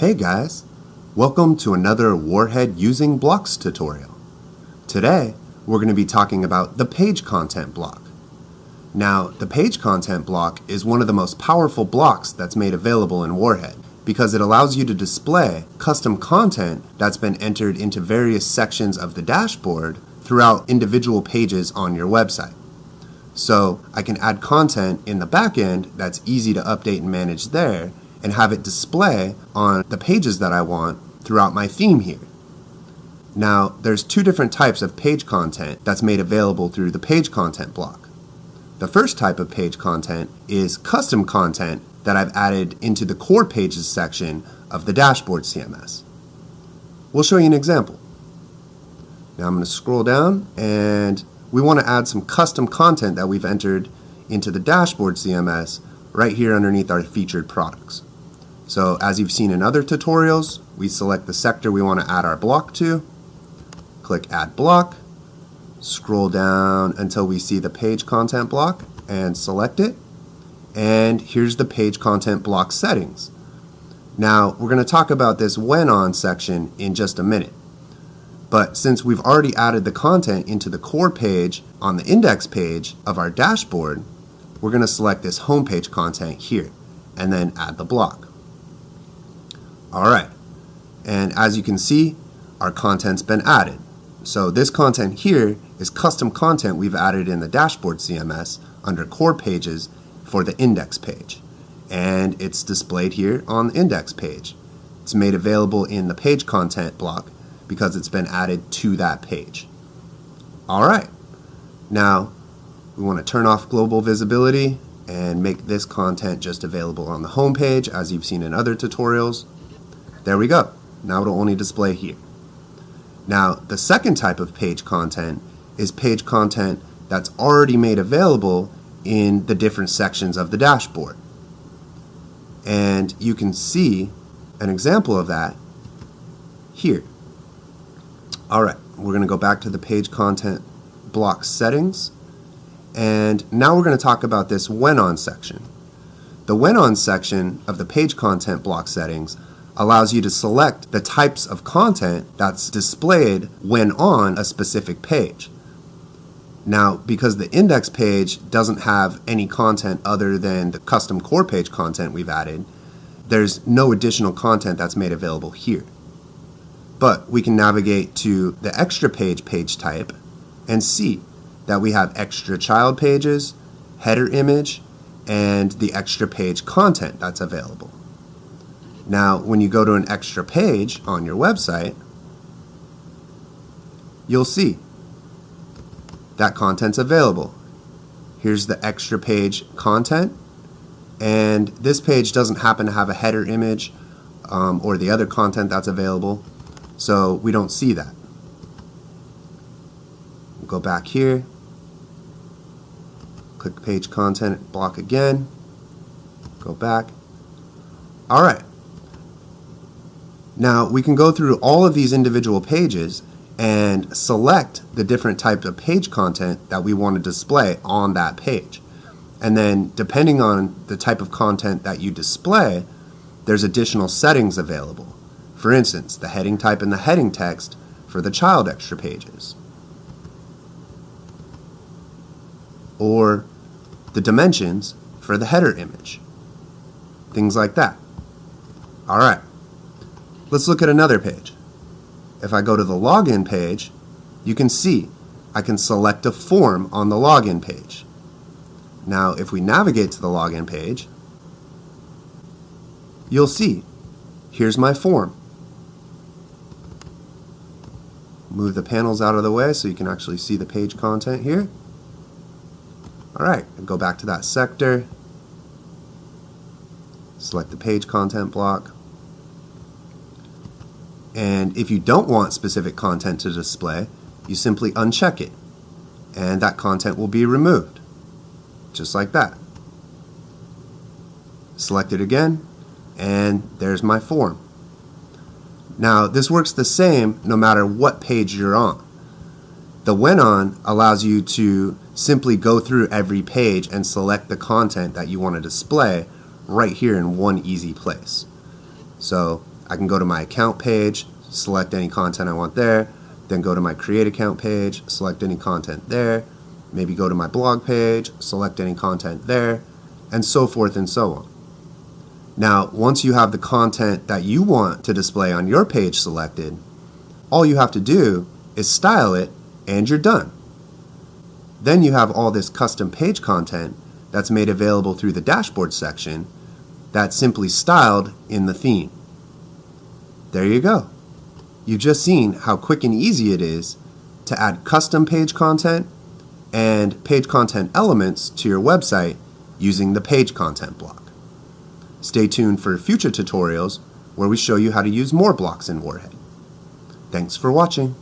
Hey guys, welcome to another Warhead using blocks tutorial. Today, we're going to be talking about the page content block. Now, the page content block is one of the most powerful blocks that's made available in Warhead because it allows you to display custom content that's been entered into various sections of the dashboard throughout individual pages on your website. So, I can add content in the back end that's easy to update and manage there, and have it display on the pages that I want throughout my theme here. Now, there's two different types of page content that's made available through the page content block. The first type of page content is custom content that I've added into the core pages section of the dashboard CMS. We'll show you an example. Now I'm going to scroll down, and we want to add some custom content that we've entered into the dashboard CMS right here underneath our featured products. So as you've seen in other tutorials, we select the sector we want to add our block to, click Add Block, scroll down until we see the page content block and select it, and here's the page content block settings. Now we're going to talk about this when on section in just a minute, but since we've already added the content into the core page on the index page of our dashboard, we're going to select this home page content here and then add the block. Alright, and as you can see, our content's been added. So this content here is custom content we've added in the dashboard CMS under core pages for the index page, and it's displayed here on the index page. It's made available in the page content block because it's been added to that page. Alright, now we want to turn off global visibility and make this content just available on the home page as you've seen in other tutorials. There we go. Now it'll only display here. Now the second type of page content is page content that's already made available in the different sections of the dashboard. And you can see an example of that here. Alright, we're going to go back to the page content block settings, and now we're going to talk about this when on section. The when on section of the page content block settings allows you to select the types of content that's displayed when on a specific page. Now, because the index page doesn't have any content other than the custom core page content we've added, there's no additional content that's made available here. But we can navigate to the extra page type and see that we have extra child pages, header image, and the extra page content that's available. Now, when you go to an extra page on your website, you'll see that content's available. Here's the extra page content, and this page doesn't happen to have a header image or the other content that's available, so we don't see that. We'll go back here, click page content block again, go back. Alright. Now we can go through all of these individual pages and select the different types of page content that we want to display on that page. And then depending on the type of content that you display, there's additional settings available. For instance, the heading type and the heading text for the child extra pages, or the dimensions for the header image, things like that. Alright, let's look at another page. If I go to the login page, you can see I can select a form on the login page. Now if we navigate to the login page, you'll see here's my form. Move the panels out of the way so you can actually see the page content here. Alright, go back to that sector, select the page content block, and if you don't want specific content to display, you simply uncheck it, and that content will be removed, just like that. Select it again, and there's my form. Now this works the same no matter what page you're on. The when on allows you to simply go through every page and select the content that you want to display right here in one easy place. So I can go to my account page, select any content I want there, then go to my create account page, select any content there, maybe go to my blog page, select any content there, and so forth and so on. Now, once you have the content that you want to display on your page selected, all you have to do is style it and you're done. Then you have all this custom page content that's made available through the dashboard section that's simply styled in the theme. There you go. You've just seen how quick and easy it is to add custom page content and page content elements to your website using the page content block. Stay tuned for future tutorials where we show you how to use more blocks in Warhead. Thanks for watching.